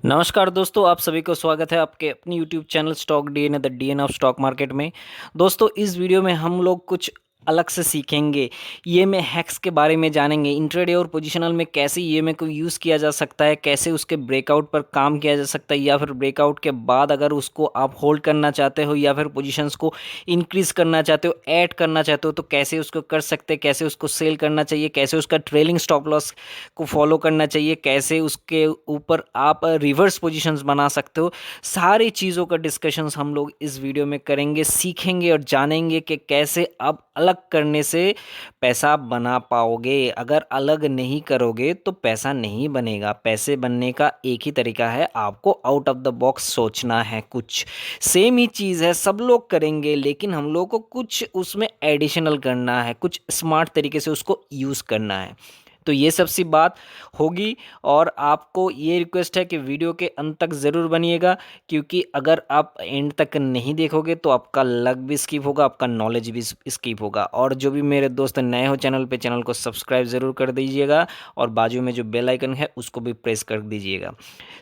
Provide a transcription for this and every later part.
नमस्कार दोस्तों, आप सभी को स्वागत है आपके अपनी YouTube channel stock DNA the DNA of stock market में। दोस्तों, इस वीडियो में हम लोग कुछ अलग से सीखेंगे। ईएमए हैक्स के बारे में जानेंगे। इंट्राडे और पोजिशनल में कैसे ईएमए को यूज़ किया जा सकता है, कैसे उसके ब्रेकआउट पर काम किया जा सकता है, या फिर ब्रेकआउट के बाद अगर उसको आप होल्ड करना चाहते हो या फिर पोजीशंस को इंक्रीज करना चाहते हो, ऐड करना चाहते हो, तो कैसे उसको कर सकते हैं, कैसे उसको सेल करना चाहिए, कैसे उसका ट्रेलिंग स्टॉप लॉस को फॉलो करना चाहिए, कैसे उसके ऊपर आप रिवर्स पोजीशंस बना सकते हो। सारी चीज़ों का डिस्कशंस हम लोग इस वीडियो में करेंगे, सीखेंगे और जानेंगे कि कैसे आप अलग करने से पैसा बना पाओगे। अगर अलग नहीं करोगे तो पैसा नहीं बनेगा। पैसे बनने का एक ही तरीका है, आपको आउट ऑफ द बॉक्स सोचना है। कुछ सेम ही चीज़ है, सब लोग करेंगे, लेकिन हम लोग को कुछ उसमें एडिशनल करना है, कुछ स्मार्ट तरीके से उसको यूज़ करना है। तो ये सब सी बात होगी। और आपको ये रिक्वेस्ट है कि वीडियो के अंत तक ज़रूर बनिएगा, क्योंकि अगर आप एंड तक नहीं देखोगे तो आपका लक भी स्किप होगा, आपका नॉलेज भी स्किप होगा। और जो भी मेरे दोस्त नए हो चैनल पे, चैनल को सब्सक्राइब ज़रूर कर दीजिएगा और बाजू में जो बेल आइकन है उसको भी प्रेस कर दीजिएगा।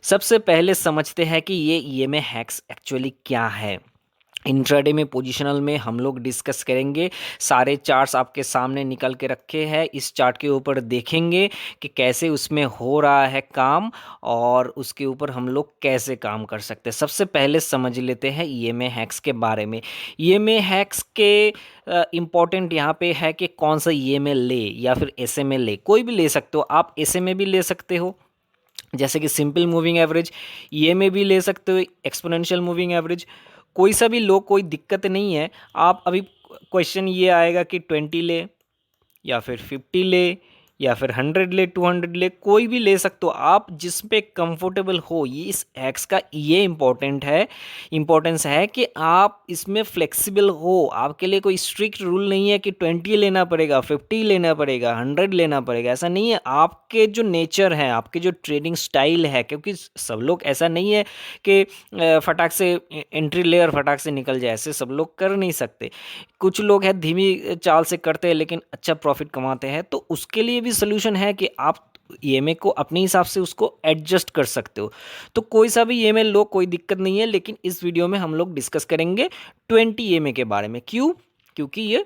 सबसे पहले समझते हैं कि ये ईएमए हैक्स एक्चुअली क्या है। इंट्राडे में पोजिशनल में हम लोग डिस्कस करेंगे। सारे चार्ट्स आपके सामने निकल के रखे हैं, इस चार्ट के ऊपर देखेंगे कि कैसे उसमें हो रहा है काम और उसके ऊपर हम लोग कैसे काम कर सकते हैं। सबसे पहले समझ लेते हैं ईएमए हैक्स के बारे में। ईएमए हैक्स के इम्पॉर्टेंट यहाँ पे है कि कौन सा ईएमए ले या फिर एसएमए ले। कोई भी ले सकते हो आप, एसएमए भी ले सकते हो जैसे कि सिंपल मूविंग एवरेज, ईएमए भी ले सकते हो एक्सपोनेंशियल मूविंग एवरेज। कोई सा भी लो, कोई दिक्कत नहीं है। आप अभी क्वेश्चन ये आएगा कि 20 ले या फिर 50 ले या फिर 100 ले, 200 ले, कोई भी ले सकते हो आप, जिस पे कंफर्टेबल हो। ये इस हैक्स का ये इम्पोर्टेंस है कि आप इसमें फ्लेक्सिबल हो। आपके लिए कोई स्ट्रिक्ट रूल नहीं है कि 20 लेना पड़ेगा, 50 लेना पड़ेगा, 100 लेना पड़ेगा, ऐसा नहीं है। आपके जो नेचर है, आपके जो ट्रेडिंग स्टाइल है, क्योंकि सब लोग ऐसा नहीं है कि फटाक से एंट्री ले और फटाक से निकल जाए, ऐसे सब लोग कर नहीं सकते। कुछ लोग हैं धीमी चाल से करते हैं लेकिन अच्छा प्रॉफिट कमाते हैं, तो उसके लिए भी सोल्यूशन है कि आप ईएमए को अपने हिसाब से उसको एडजस्ट कर सकते हो। तो कोई सा भी ईएमए लो, कोई दिक्कत नहीं है, लेकिन इस वीडियो में हम लोग डिस्कस करेंगे 20 ईएमए के बारे में। क्यों? क्योंकि ये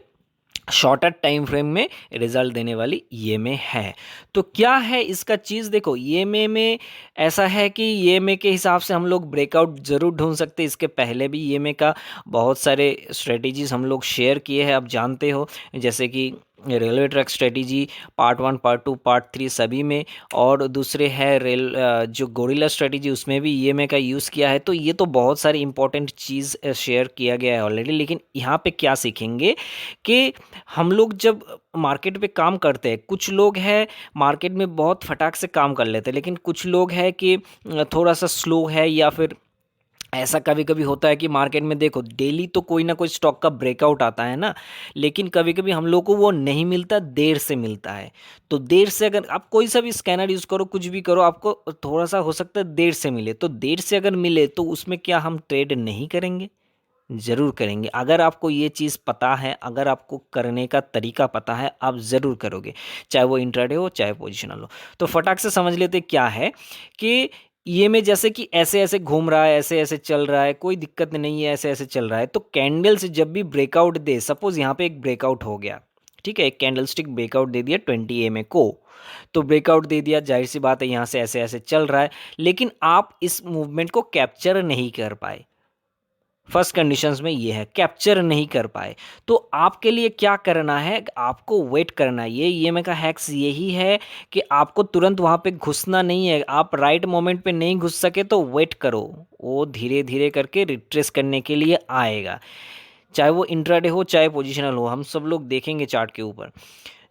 शॉर्टर टाइम फ्रेम में रिजल्ट देने वाली ईएमए है। तो क्या है इसका चीज़? देखो, ईएमए में ऐसा है कि ईएमए के हिसाब से हम लोग ब्रेकआउट ज़रूर ढूंढ सकते हैं। इसके पहले भी ईएमए का बहुत सारे स्ट्रेटजीज हम लोग शेयर किए हैं, आप जानते हो, जैसे कि railway track strategy part 1, part 2, part 3 सभी में। और दूसरे है जो गोरिल्ला स्ट्रेटजी, उसमें भी ईएमए का यूज़ किया है। तो ये तो बहुत सारी इंपॉर्टेंट चीज़ शेयर किया गया है ऑलरेडी। लेकिन यहाँ पे क्या सीखेंगे कि हम लोग जब मार्केट पे काम करते हैं, कुछ लोग हैं मार्केट में बहुत फटाक से काम कर लेते हैं, लेकिन कुछ लोग हैं कि थोड़ा सा स्लो है, या फिर ऐसा कभी कभी होता है कि मार्केट में देखो डेली तो कोई ना कोई स्टॉक का ब्रेकआउट आता है ना, लेकिन कभी कभी हम लोग को वो नहीं मिलता, देर से मिलता है। तो देर से अगर आप कोई सा भी स्कैनर यूज़ करो, कुछ भी करो, आपको थोड़ा सा हो सकता है देर से मिले। तो देर से अगर मिले तो उसमें क्या हम ट्रेड नहीं करेंगे? ज़रूर करेंगे। अगर आपको ये चीज़ पता है, अगर आपको करने का तरीका पता है, आप ज़रूर करोगे, चाहे वो इंट्राडे हो चाहे पोजिशनल हो। तो फटाक से समझ लेते क्या है कि ये में जैसे कि ऐसे ऐसे घूम रहा है, ऐसे ऐसे चल रहा है, कोई दिक्कत नहीं है, ऐसे ऐसे चल रहा है। तो कैंडल से जब भी ब्रेकआउट दे, सपोज यहाँ पे एक ब्रेकआउट हो गया, ठीक है, एक कैंडल स्टिक ब्रेकआउट दे दिया 20 एम को, तो ब्रेकआउट दे दिया, जाहिर सी बात है यहाँ से ऐसे ऐसे चल रहा है, लेकिन आप इस मूवमेंट को कैप्चर नहीं कर पाए। फर्स्ट कंडीशंस में ये है, कैप्चर नहीं कर पाए। तो आपके लिए क्या करना है? आपको वेट करना है। ये ईएमए का हैक्स यही है कि आपको तुरंत वहाँ पे घुसना नहीं है। आप राइट मोमेंट पे नहीं घुस सके तो वेट करो, वो धीरे धीरे करके रिट्रेस करने के लिए आएगा। चाहे वो इंट्राडे हो चाहे पोजिशनल हो, हम सब लोग देखेंगे चार्ट के ऊपर,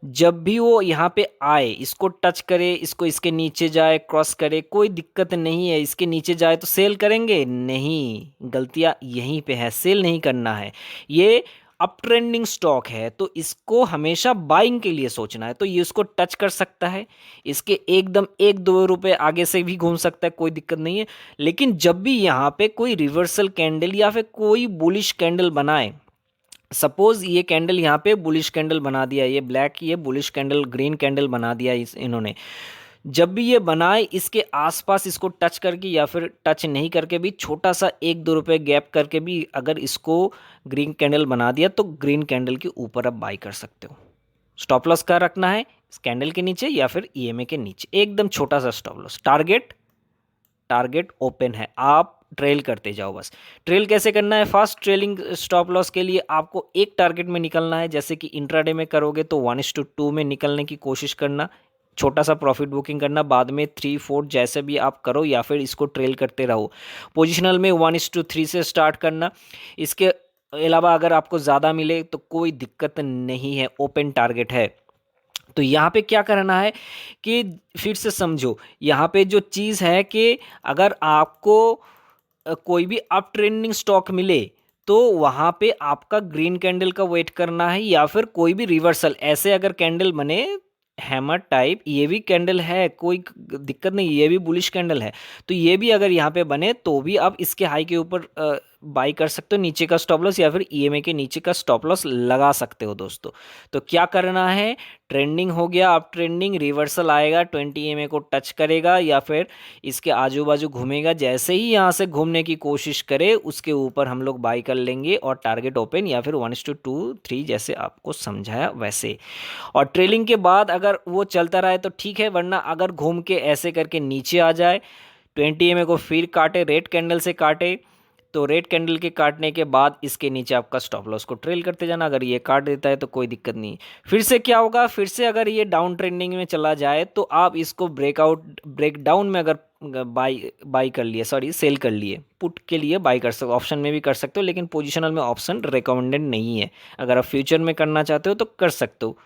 जब भी वो यहाँ पे आए, इसको टच करे, इसको इसके नीचे जाए, क्रॉस करे, कोई दिक्कत नहीं है। इसके नीचे जाए तो सेल करेंगे नहीं, गलतियाँ यहीं पे है, सेल नहीं करना है। ये अप ट्रेंडिंग स्टॉक है तो इसको हमेशा बाइंग के लिए सोचना है। तो ये इसको टच कर सकता है, इसके एकदम 1-2 रुपए आगे से भी घूम सकता है, कोई दिक्कत नहीं है। लेकिन जब भी यहाँ पे कोई रिवर्सल कैंडल या फिर कोई बुलिश कैंडल बनाए, सपोज ये कैंडल यहाँ पे बुलिश कैंडल बना दिया, ये ब्लैक, ये बुलिश कैंडल, ग्रीन कैंडल बना दिया इन्होंने, जब भी ये बनाए इसके आसपास इसको टच करके या फिर टच नहीं करके भी छोटा सा 1-2 रुपए गैप करके भी अगर इसको ग्रीन कैंडल बना दिया तो ग्रीन कैंडल के ऊपर आप बाई कर सकते हो। स्टॉप लॉस का रखना है इस कैंडल के नीचे या फिर ईएमए के नीचे, एकदम छोटा सा स्टॉप लॉस। टारगेट ओपन है, आप ट्रेल करते जाओ बस। ट्रेल कैसे करना है? फास्ट ट्रेलिंग स्टॉप लॉस के लिए आपको एक टारगेट में निकलना है, जैसे कि इंट्राडे में करोगे तो 1:2 में निकलने की कोशिश करना, छोटा सा प्रॉफिट बुकिंग करना, बाद में 3-4 जैसे भी आप करो या फिर इसको ट्रेल करते रहो। पोजिशनल में 1:3 से स्टार्ट करना। इसके अलावा अगर आपको ज़्यादा मिले तो कोई दिक्कत नहीं है, ओपन टारगेट है। तो यहाँ पे क्या करना है कि फिर से समझो, यहाँ पे जो चीज़ है कि अगर आपको कोई भी अप ट्रेंडिंग स्टॉक मिले तो वहाँ पे आपका ग्रीन कैंडल का वेट करना है या फिर कोई भी रिवर्सल ऐसे अगर कैंडल बने हैमर टाइप, ये भी कैंडल है, कोई दिक्कत नहीं, ये भी बुलिश कैंडल है, तो ये भी अगर यहाँ पे बने तो भी आप इसके हाई के ऊपर बाई कर सकते हो, नीचे का स्टॉप लॉस या फिर ईएमए के नीचे का स्टॉप लॉस लगा सकते हो दोस्तों। तो क्या करना है, ट्रेंडिंग हो गया, अब ट्रेंडिंग रिवर्सल आएगा, 20 ईएमए को टच करेगा या फिर इसके आजू बाजू घूमेगा, जैसे ही यहाँ से घूमने की कोशिश करे उसके ऊपर हम लोग बाई कर लेंगे और टारगेट ओपन या फिर 1:2-3 जैसे आपको समझाया वैसे। और ट्रेलिंग के बाद अगर वो चलता रहे तो ठीक है, वरना अगर घूम के ऐसे करके नीचे आ जाए, 20 ईएमए को फिर काटे, रेड कैंडल से काटे, तो रेड कैंडल के काटने के बाद इसके नीचे आपका स्टॉप लॉस को ट्रेल करते जाना। अगर ये काट देता है तो कोई दिक्कत नहीं। फिर से क्या होगा, फिर से अगर ये डाउन ट्रेंडिंग में चला जाए तो आप इसको ब्रेक डाउन में अगर बाई कर लिए, सॉरी सेल कर लिए, पुट के लिए बाई कर सकते हो, ऑप्शन में भी कर सकते हो, लेकिन पोजिशनल में ऑप्शन रिकमेंडेड नहीं है। अगर आप फ्यूचर में करना चाहते हो तो कर सकते हो।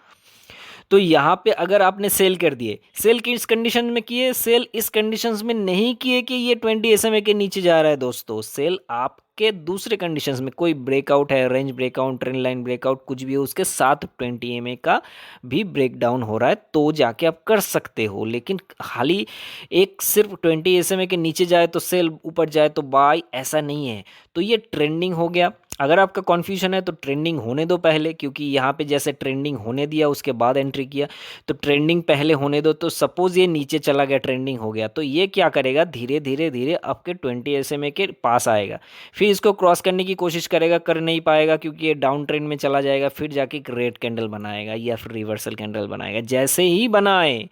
तो यहाँ पे अगर आपने सेल कर दिए, सेल किस कंडीशन में किए, सेल इस कंडीशंस में नहीं किए कि ये 20 SMA के नीचे जा रहा है दोस्तों, सेल आपके दूसरे कंडीशंस में, कोई ब्रेकआउट है, range breakout, trend line breakout, कुछ भी हो, उसके साथ 20 SMA का भी ब्रेकडाउन हो रहा है तो जाके आप कर सकते हो। लेकिन खाली एक सिर्फ 20 SMA के नीचे जाए तो सेल, ऊपर जाए तो बाय, ऐसा नहीं है। तो ये ट्रेंडिंग हो गया। अगर आपका कन्फ्यूजन है तो ट्रेंडिंग होने दो पहले, क्योंकि यहाँ पे जैसे ट्रेंडिंग होने दिया उसके बाद एंट्री किया, तो ट्रेंडिंग पहले होने दो। तो सपोज ये नीचे चला गया, ट्रेंडिंग हो गया, तो ये क्या करेगा, धीरे धीरे धीरे आपके 20 SMA के पास आएगा, फिर इसको क्रॉस करने की कोशिश करेगा, कर नहीं पाएगा क्योंकि ये डाउन ट्रेंड में चला जाएगा, फिर जाके एक रेड कैंडल बनाएगा या फिर रिवर्सल कैंडल बनाएगा। जैसे ही बनाए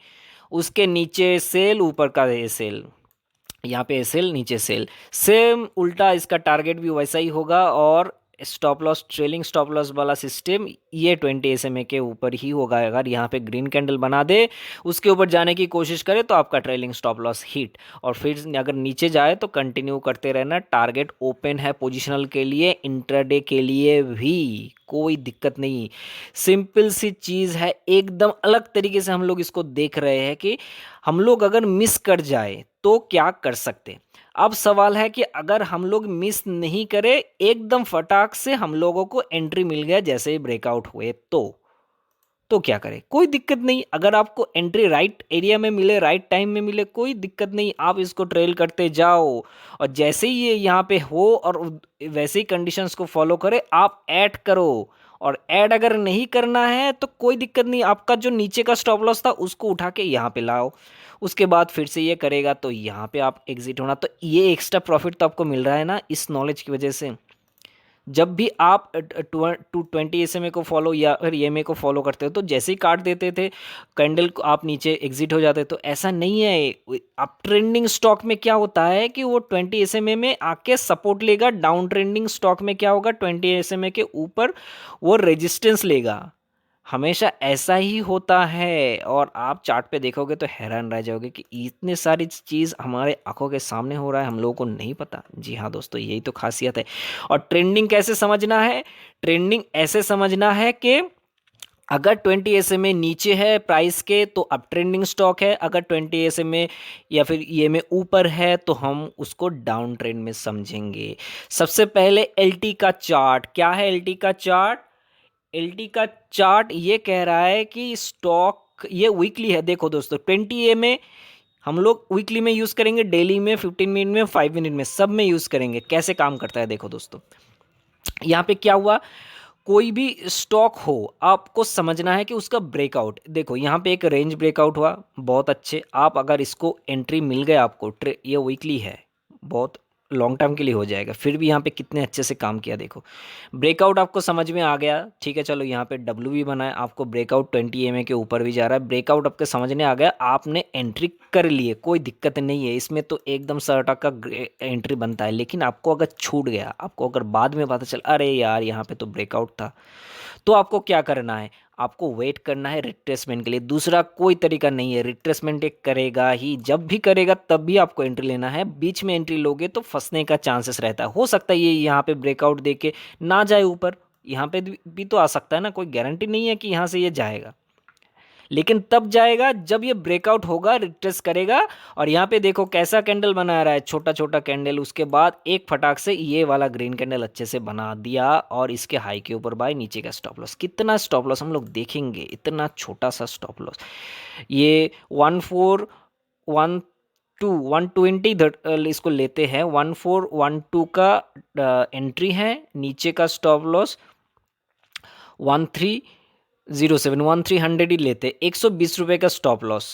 उसके नीचे सेल, ऊपर का ये सेल, यहाँ पे सेल, नीचे सेल, सेम उल्टा इसका टारगेट भी वैसा ही होगा। और stop loss, trailing stop loss वाला सिस्टम ये 20 SMA के ऊपर ही होगा। अगर यहाँ पे ग्रीन कैंडल बना दे, उसके ऊपर जाने की कोशिश करे तो आपका ट्रेलिंग स्टॉप लॉस हिट, और फिर अगर नीचे जाए तो कंटिन्यू करते रहना। टारगेट ओपन है पोजिशनल के लिए, इंट्राडे के लिए भी कोई दिक्कत नहीं। सिंपल सी चीज़ है, एकदम अलग तरीके से हम लोग इसको देख रहे हैं कि हम लोग अगर मिस कर जाए तो क्या कर सकते। अब सवाल है कि अगर हम लोग मिस नहीं करें, एकदम फटाक से हम लोगों को एंट्री मिल गया जैसे ही ब्रेकआउट हुए, तो क्या करें, कोई दिक्कत नहीं। अगर आपको एंट्री राइट एरिया में मिले, राइट टाइम में मिले, कोई दिक्कत नहीं, आप इसको ट्रेल करते जाओ। और जैसे ही ये यहाँ पे हो और वैसे ही कंडीशंस को फॉलो करें, आप ऐड करो। और ऐड अगर नहीं करना है तो कोई दिक्कत नहीं, आपका जो नीचे का स्टॉप लॉस था उसको उठा के यहाँ पे लाओ, उसके बाद फिर से ये करेगा तो यहाँ पे आप एग्जिट होना। तो ये एक्स्ट्रा प्रॉफिट तो आपको मिल रहा है ना इस नॉलेज की वजह से। जब भी आप 20 SMA को फॉलो या फिर EMA को फॉलो करते हो तो जैसे ही काट देते थे कैंडल को, आप नीचे एग्जिट हो जाते, तो ऐसा नहीं है। अप ट्रेंडिंग स्टॉक में क्या होता है कि वो 20 SMA में आके सपोर्ट लेगा, डाउन ट्रेंडिंग स्टॉक में क्या होगा, 20 SMA के ऊपर वो रेजिस्टेंस लेगा, हमेशा ऐसा ही होता है। और आप चार्ट पे देखोगे तो हैरान रह जाओगे कि इतने सारी चीज़ हमारे आंखों के सामने हो रहा है, हम लोगों को नहीं पता। जी हाँ दोस्तों, यही तो खासियत है। और ट्रेंडिंग कैसे समझना है, ट्रेंडिंग ऐसे समझना है कि अगर 20 SMA नीचे है प्राइस के तो अब ट्रेंडिंग स्टॉक है, अगर 20 SMA या फिर ये में ऊपर है तो हम उसको डाउन ट्रेंड में समझेंगे। सबसे पहले LT का चार्ट क्या है, LT का चार्ट, LT का चार्ट ये कह रहा है कि स्टॉक ये वीकली है। देखो दोस्तों, 20 में हम लोग वीकली में यूज़ करेंगे, डेली में, 15 मिनट में, 5 मिनट में, सब में यूज़ करेंगे। कैसे काम करता है देखो दोस्तों, यहाँ पे क्या हुआ, कोई भी स्टॉक हो, आपको समझना है कि उसका ब्रेकआउट, देखो यहाँ पे एक रेंज ब्रेकआउट हुआ, बहुत अच्छे। आप अगर इसको एंट्री मिल गए आपको, ये वीकली है, बहुत लॉन्ग टर्म के लिए हो जाएगा, फिर भी यहाँ पे कितने अच्छे से काम किया देखो। ब्रेकआउट आपको समझ में आ गया, ठीक है, चलो यहाँ पे डब्ल्यू भी बना है, आपको ब्रेकआउट 20 EMA के ऊपर भी जा रहा है, ब्रेकआउट आपके समझने आ गया, आपने एंट्री कर लिए, कोई दिक्कत नहीं है इसमें, तो एकदम 100% का एंट्री बनता है। लेकिन आपको अगर छूट गया, आपको अगर बाद में पता चला अरे यार यहाँ पे तो ब्रेकआउट था, तो आपको क्या करना है, आपको वेट करना है रिट्रेसमेंट के लिए। दूसरा कोई तरीका नहीं है, रिट्रेसमेंट एक करेगा ही, जब भी करेगा तब भी आपको एंट्री लेना है। बीच में एंट्री लोगे तो फंसने का चांसेस रहता है, हो सकता है ये यहाँ पे ब्रेकआउट देके ना जाए ऊपर, यहाँ पे भी तो आ सकता है ना, कोई गारंटी नहीं है कि यहाँ से ये जाएगा, लेकिन तब जाएगा जब ये ब्रेकआउट होगा, रिट्रेस करेगा। और यहाँ पे देखो कैसा कैंडल बना रहा है, छोटा छोटा कैंडल, उसके बाद एक फटाक से ये वाला ग्रीन कैंडल अच्छे से बना दिया, और इसके हाई के ऊपर बाय, नीचे का स्टॉप लॉस, कितना स्टॉप लॉस हम लोग देखेंगे, इतना छोटा सा स्टॉप लॉस, ये 14120 इसको लेते हैं, 1412 का एंट्री है, नीचे का स्टॉप लॉस 1307, 1300 ही लेते, 120 रुपये का स्टॉप लॉस,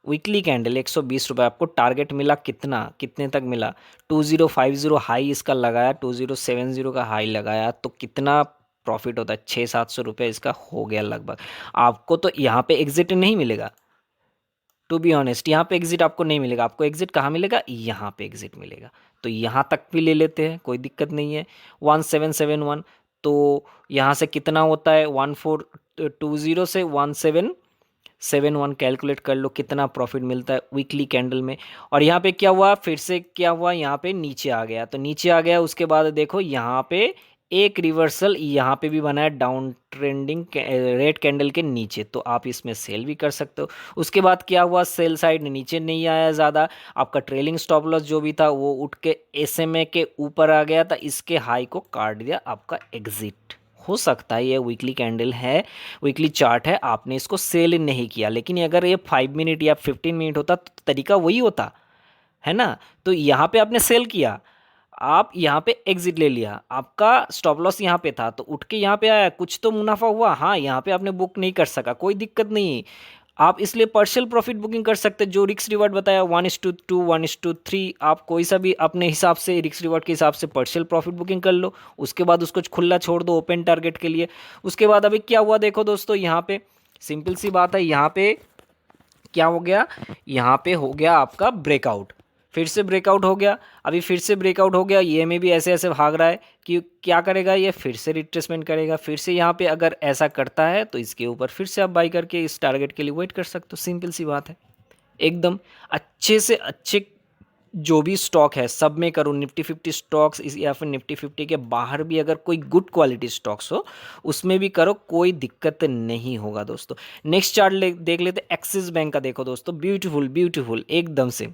वीकली कैंडल 120 रुपये, आपको टारगेट मिला कितना, कितने तक मिला, 2050 हाई इसका लगाया, 2070 का हाई लगाया, तो कितना प्रॉफिट होता है, 600-700 रुपये इसका हो गया लगभग। आपको तो यहाँ पे एग्जिट नहीं मिलेगा, टू बी ऑनेस्ट, यहाँ पे एग्जिट आपको नहीं मिलेगा, आपको एग्जिट कहाँ मिलेगा, यहाँ पे एग्जिट मिलेगा, तो यहाँ तक भी ले लेते हैं, कोई दिक्कत नहीं है। 1771, तो यहाँ से कितना होता है, 1420 से 1771 कैलकुलेट कर लो कितना प्रॉफिट मिलता है वीकली कैंडल में। और यहाँ पे क्या हुआ, फिर से क्या हुआ, यहाँ पे नीचे आ गया, तो नीचे आ गया, उसके बाद देखो यहाँ पे एक रिवर्सल यहाँ पे भी बना है, डाउन ट्रेंडिंग रेड कैंडल के नीचे, तो आप इसमें सेल भी कर सकते हो। उसके बाद क्या हुआ, सेल साइड नीचे नहीं आया ज़्यादा, आपका ट्रेलिंग स्टॉप लॉस जो भी था वो उठ के SMA के ऊपर आ गया था, इसके हाई को काट दिया, आपका एग्जिट। हो सकता है ये वीकली कैंडल है, वीकली चार्ट है, आपने इसको सेल नहीं किया, लेकिन अगर ये 5 मिनट या 15 मिनट होता तो तरीका वही होता है ना। तो यहाँ पे आपने सेल किया, आप यहाँ पे एग्जिट ले लिया, आपका स्टॉप लॉस यहाँ पे था, तो उठ के यहाँ पे आया, कुछ तो मुनाफा हुआ, हाँ यहाँ पे आपने बुक नहीं कर सका, कोई दिक्कत नहीं, आप इसलिए पार्शियल प्रॉफिट बुकिंग कर सकते, जो रिस्क रिवार्ड बताया 1:2, 1:3, आप कोई सा भी अपने हिसाब से रिस्क रिवार्ड के हिसाब से पार्शियल प्रॉफिट बुकिंग कर लो, उसके बाद उसको खुला छोड़ दो ओपन टारगेट के लिए। उसके बाद अभी क्या हुआ देखो दोस्तों, यहाँ पे सिंपल सी बात है, यहाँ पे क्या हो गया, यहाँ पे हो गया आपका ब्रेकआउट, फिर से ब्रेकआउट हो गया, अभी फिर से ब्रेकआउट हो गया, ये में भी ऐसे ऐसे भाग रहा है कि क्या करेगा, ये फिर से रिट्रेसमेंट करेगा, फिर से यहाँ पे अगर ऐसा करता है तो इसके ऊपर फिर से आप बाई करके इस टारगेट के लिए वेट कर सकते हो, सिंपल सी बात है। एकदम अच्छे से अच्छे जो भी स्टॉक है सब में करो, निफ्टी 50 स्टॉक्स या फिर निफ्टी 50 के बाहर भी अगर कोई गुड क्वालिटी स्टॉक्स हो उसमें भी करो, कोई दिक्कत नहीं होगा दोस्तों। नेक्स्ट चार्ट देख लेते, एक्सिस बैंक का देखो दोस्तों, ब्यूटीफुल ब्यूटीफुल एकदम से।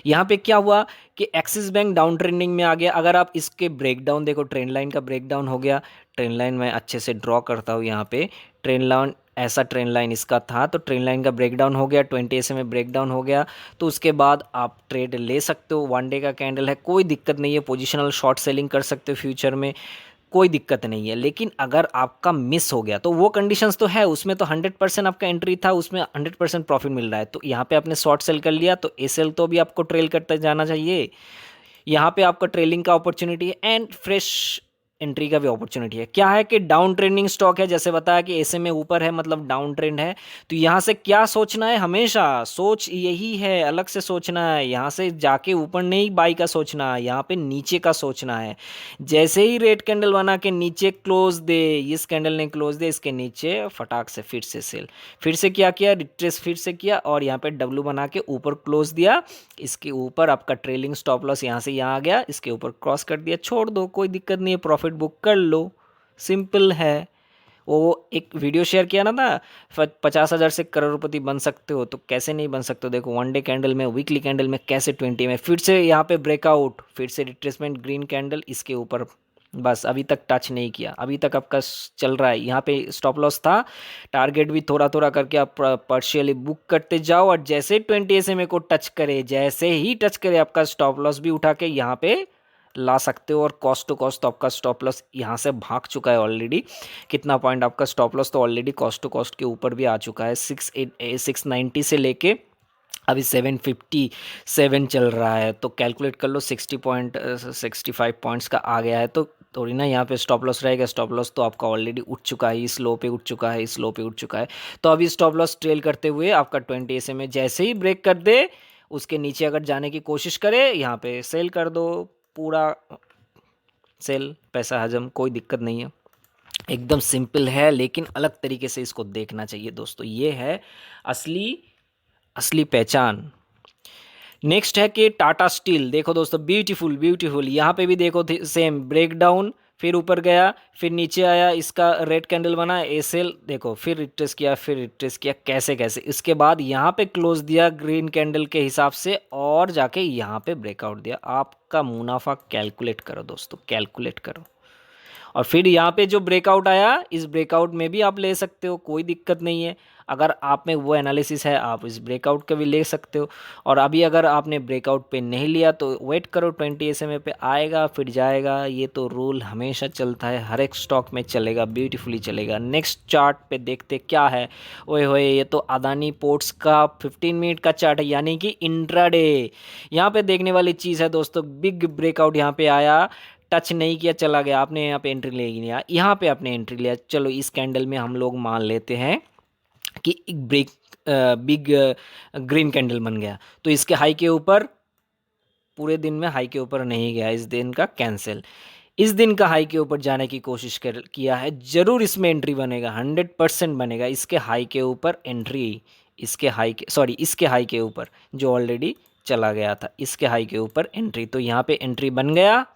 यहाँ पे क्या हुआ कि एक्सिस बैंक डाउन ट्रेंडिंग में आ गया, अगर आप इसके ब्रेकडाउन देखो, ट्रेंड लाइन का ब्रेकडाउन हो गया, ट्रेंड लाइन मैं अच्छे से ड्रॉ करता हूँ, यहाँ पे ट्रेंड लाइन, ऐसा ट्रेंड लाइन इसका था, तो ट्रेंड लाइन का ब्रेकडाउन हो गया, 20 SMA में ब्रेकडाउन हो गया, तो उसके बाद आप ट्रेड ले सकते हो, 1 डे का कैंडल है, कोई दिक्कत नहीं है, पोजिशनल शॉर्ट सेलिंग कर सकते हो फ्यूचर में, कोई दिक्कत नहीं है। लेकिन अगर आपका मिस हो गया तो वो कंडीशंस तो है, उसमें तो 100% आपका एंट्री था, उसमें 100% प्रॉफिट मिल रहा है, तो यहाँ पे आपने शॉर्ट सेल कर लिया, तो एसएल तो भी आपको ट्रेल करते जाना चाहिए, यहाँ पे आपका ट्रेलिंग का अपॉर्चुनिटी है एंड फ्रेश एंट्री का भी अपॉर्चुनिटी है। क्या है कि डाउन ट्रेंडिंग स्टॉक है, जैसे बताया कि एसए में ऊपर है मतलब डाउन ट्रेंड है, तो यहाँ से क्या सोचना है, हमेशा सोच यही है, अलग से सोचना है, यहाँ से जाके ऊपर नहीं बाई का सोचना है, यहाँ पे नीचे का सोचना है। जैसे ही रेड कैंडल बना के नीचे क्लोज दे, इस कैंडल ने क्लोज दे, इसके नीचे फटाक से फिर से सेल, फिर से क्या किया, रिट्रेस फिर से किया, और यहाँ पे डब्ल्यू बना के ऊपर क्लोज दिया, इसके ऊपर आपका ट्रेलिंग स्टॉप लॉस यहाँ से यहाँ आ गया, इसके ऊपर क्रॉस कर दिया, छोड़ दो, कोई दिक्कत नहीं है, प्रॉफिट बुक कर लो, सिंपल है। वो एक वीडियो शेयर किया ना था, 50,000 से करोड़पति बन सकते हो, तो कैसे नहीं बन सकते हो, देखो 1 डे कैंडल में, वीकली कैंडल में, कैसे 20 में, फिर से यहाँ पे ब्रेकआउट, फिर से रिट्रेसमेंट, ग्रीन कैंडल, इसके ऊपर बस अभी तक टच नहीं किया, अभी तक आपका चल रहा है, यहाँ पे स्टॉप लॉस था, टारगेट भी थोड़ा थोड़ा करके आप पार्शियली बुक करते जाओ, और जैसे 20 SMA को टच करे, जैसे ही टच करे आपका स्टॉप लॉस भी उठा के यहाँ पे ला सकते हो। और कॉस्ट टू कॉस्ट तो आपका स्टॉप लॉस यहाँ से भाग चुका है ऑलरेडी। कितना पॉइंट आपका स्टॉप लॉस तो ऑलरेडी कॉस्ट टू कॉस्ट के ऊपर भी आ चुका है। 690 से लेके अभी 757 चल रहा है। तो कैलकुलेट कर लो 65 पॉइंट्स का आ गया है। तो थोड़ी ना यहाँ पे स्टॉप लॉस रहेगा। स्टॉप लॉस तो आपका ऑलरेडी उठ चुका है, इस लो पे उठ चुका है, इस लो पे उठ चुका है। तो अभी स्टॉप लॉस ट्रेल करते हुए आपका 20 SMA जैसे ही ब्रेक कर दे, उसके नीचे अगर जाने की कोशिश करे, यहाँ पे सेल कर दो, पूरा सेल, पैसा हजम, कोई दिक्कत नहीं है। एकदम सिंपल है, लेकिन अलग तरीके से इसको देखना चाहिए दोस्तों। ये है असली असली पहचान। नेक्स्ट है कि टाटा स्टील। देखो दोस्तों, ब्यूटीफुल ब्यूटीफुल, यहाँ पे भी देखो सेम ब्रेक डाउन, फिर ऊपर गया, फिर नीचे आया, इसका रेड कैंडल बना, एसेल, देखो फिर रिट्रेस किया, फिर रिट्रेस किया, कैसे कैसे। इसके बाद यहाँ पे क्लोज दिया ग्रीन कैंडल के हिसाब से, और जाके यहाँ पे ब्रेकआउट दिया। आपका मुनाफा कैलकुलेट करो दोस्तों, कैलकुलेट करो। और फिर यहाँ पे जो ब्रेकआउट आया, इस ब्रेकआउट में भी आप ले सकते हो, कोई दिक्कत नहीं है। अगर आप में वो एनालिसिस है, आप इस ब्रेकआउट का भी ले सकते हो। और अभी अगर आपने ब्रेकआउट पे नहीं लिया तो वेट करो, 20 SMA पे आएगा फिर जाएगा। ये तो रूल हमेशा चलता है, हर एक स्टॉक में चलेगा, ब्यूटीफुली चलेगा। नेक्स्ट चार्ट पे देखते क्या है। ओए होए, ये तो अदानी पोर्ट्स का 15 मिनट का चार्ट है, यानी कि इंट्राडे। यहाँ पे देखने वाली चीज़ है दोस्तों, बिग ब्रेकआउट यहाँ पे आया, टच नहीं किया, चला गया, आपने यहाँ पे एंट्री ले लिया, यहाँ पे आपने एंट्री लिया। चलो इस कैंडल में हम लोग मान लेते हैं कि एक बिग ग्रीन कैंडल बन गया। तो इसके हाई के ऊपर, पूरे दिन में हाई के ऊपर नहीं गया, इस दिन का कैंसिल। इस दिन का हाई के ऊपर जाने की कोशिश किया है, जरूर इसमें एंट्री बनेगा, 100% बनेगा। इसके हाई के ऊपर एंट्री, इसके हाई के ऊपर जो ऑलरेडी चला गया था, इसके हाई के ऊपर एंट्री। तो यहाँ पे एंट्री बन गया।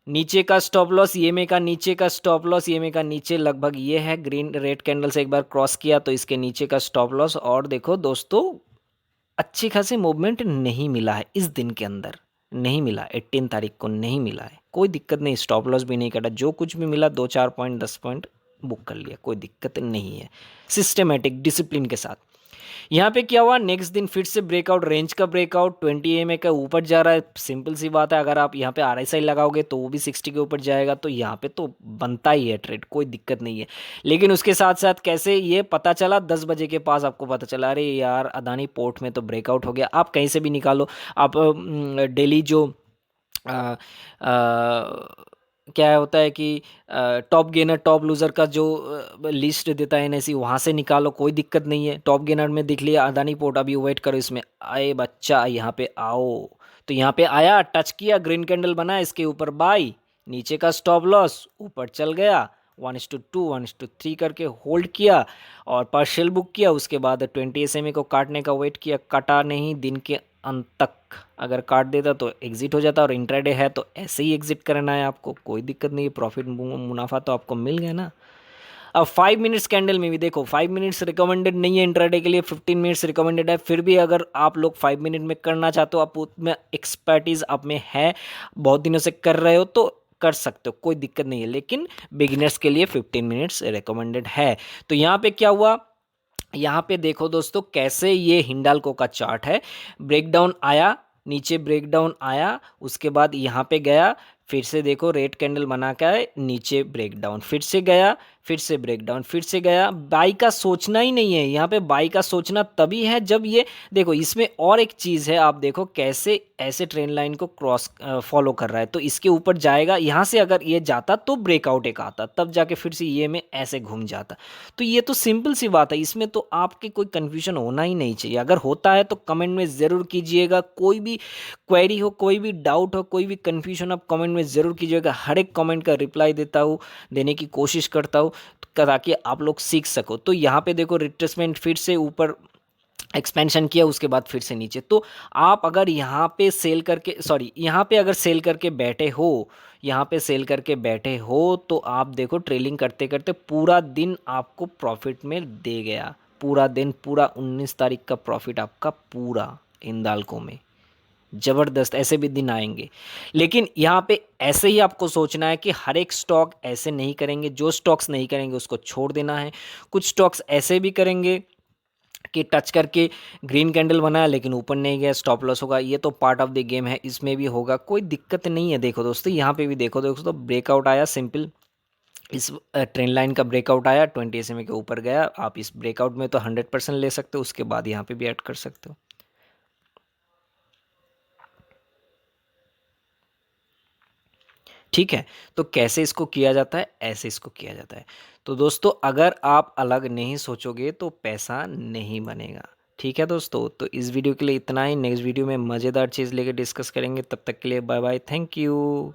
नीचे का स्टॉप लॉस, ईएमए का नीचे का स्टॉप लॉस, ईएमए का नीचे लगभग ये है, ग्रीन रेड कैंडल से एक बार क्रॉस किया तो इसके नीचे का स्टॉप लॉस। और देखो दोस्तों, अच्छी खासी मूवमेंट नहीं मिला है इस दिन के अंदर, नहीं मिला, 18 तारीख को नहीं मिला है, कोई दिक्कत नहीं। स्टॉप लॉस भी नहीं कटा, जो कुछ भी मिला 2-4 पॉइंट 10 पॉइंट बुक कर लिया, कोई दिक्कत नहीं है। सिस्टमेटिक डिसिप्लिन के साथ यहाँ पे क्या हुआ, नेक्स्ट दिन फिर से ब्रेकआउट, रेंज का ब्रेकआउट, 20 EMA का ऊपर जा रहा है। सिंपल सी बात है, अगर आप यहाँ पे RSI लगाओगे तो वो भी 60 के ऊपर जाएगा, तो यहाँ पे तो बनता ही है ट्रेड, कोई दिक्कत नहीं है। लेकिन उसके साथ साथ कैसे ये पता चला, 10 बजे के पास आपको पता चला, अरे यार अदानी पोर्ट में तो ब्रेकआउट हो गया। आप कहीं से भी निकालो, आप डेली जो क्या होता है कि टॉप गेनर टॉप लूज़र का जो लिस्ट देता है NSE, वहाँ से निकालो, कोई दिक्कत नहीं है। टॉप गेनर में दिख लिया अदानी पोर्ट, अभी वेट करो, इसमें आए बच्चा, यहाँ पे आओ। तो यहाँ पे आया, टच किया, ग्रीन कैंडल बना, इसके ऊपर बाई, नीचे का स्टॉप लॉस, ऊपर चल गया, 1:2 1:3 करके होल्ड किया और पार्शियल बुक किया। उसके बाद 20 SMA को काटने का वेट किया, कटा नहीं, दिन के अंत तक अगर काट देता तो एग्जिट हो जाता। और इंट्राडे है तो ऐसे ही एग्जिट करना है आपको, कोई दिक्कत नहीं है, प्रॉफिट मुनाफा तो आपको मिल गया ना। अब 5 मिनट्स कैंडल में भी देखो, 5 मिनट्स रिकमेंडेड नहीं है इंट्राडे के लिए, 15 मिनट्स रिकमेंडेड है। फिर भी अगर आप लोग 5 मिनट में करना चाहते हो, आप उसमें एक्सपर्टीज आप में है, बहुत दिनों से कर रहे हो, तो कर सकते हो, कोई दिक्कत नहीं है। लेकिन बिगिनर्स के लिए 15 मिनट्स रिकमेंडेड है। तो यहाँ पे क्या हुआ, यहाँ पे देखो दोस्तों, कैसे ये हिंडाल्को का चार्ट है, ब्रेकडाउन आया, नीचे ब्रेकडाउन आया, उसके बाद यहाँ पे गया, फिर से देखो रेड कैंडल बना के आए, नीचे ब्रेकडाउन, फिर से गया, फिर से ब्रेकडाउन, फिर से गया। बाई का सोचना ही नहीं है यहाँ पे, बाई का सोचना तभी है जब ये देखो, इसमें और एक चीज़ है, आप देखो कैसे ऐसे ट्रेंड लाइन को क्रॉस फॉलो कर रहा है, तो इसके ऊपर जाएगा, यहाँ से अगर ये जाता तो ब्रेकआउट एक आता, तब जाके फिर से ये में ऐसे घूम जाता। तो ये तो सिंपल सी बात है, इसमें तो आपके कोई कन्फ्यूजन होना ही नहीं चाहिए। अगर होता है तो कमेंट में ज़रूर कीजिएगा, कोई भी क्वेरी हो, कोई भी डाउट हो, कोई भी कन्फ्यूजन, आप कमेंट में ज़रूर कीजिएगा। हर एक कमेंट का रिप्लाई देता हूँ, देने की कोशिश करता हूँ, ताकि आप लोग सीख सको। तो यहाँ पे देखो रिट्रेसमेंट, फिर से ऊपर एक्सपेंशन किया, उसके बाद फिर से नीचे। तो आप अगर यहाँ पे सेल करके, यहाँ पे अगर सेल करके बैठे हो, यहाँ पे सेल करके बैठे हो, तो आप देखो ट्रेलिंग करते करते पूरा दिन आपको प्रॉफिट में दे गया, पूरा दिन, पूरा 19 तारीख का प्रॉफिट आपका पूरा हिंडाल्को में। ज़बरदस्त, ऐसे भी दिन आएंगे। लेकिन यहाँ पे ऐसे ही आपको सोचना है कि हर एक स्टॉक ऐसे नहीं करेंगे, जो स्टॉक्स नहीं करेंगे उसको छोड़ देना है। कुछ स्टॉक्स ऐसे भी करेंगे, कि टच करके ग्रीन कैंडल बनाया लेकिन ऊपर नहीं गया, स्टॉप लॉस होगा। ये तो पार्ट ऑफ द गेम है, इसमें भी होगा, कोई दिक्कत नहीं है। देखो दोस्तों, यहाँ पे भी देखो दोस्तों, ब्रेकआउट आया सिंपल, इस ट्रेंड लाइन का ब्रेकआउट आया, 20 SMA के ऊपर गया। आप इस ब्रेकआउट में तो 100% ले सकते हो, उसके बाद यहाँ पे भी ऐड कर सकते हो। ठीक है, तो कैसे इसको किया जाता है, ऐसे इसको किया जाता है। तो दोस्तों, अगर आप अलग नहीं सोचोगे तो पैसा नहीं बनेगा। ठीक है दोस्तों, तो इस वीडियो के लिए इतना ही। नेक्स्ट वीडियो में मज़ेदार चीज़ लेके डिस्कस करेंगे। तब तक के लिए बाय बाय, थैंक यू।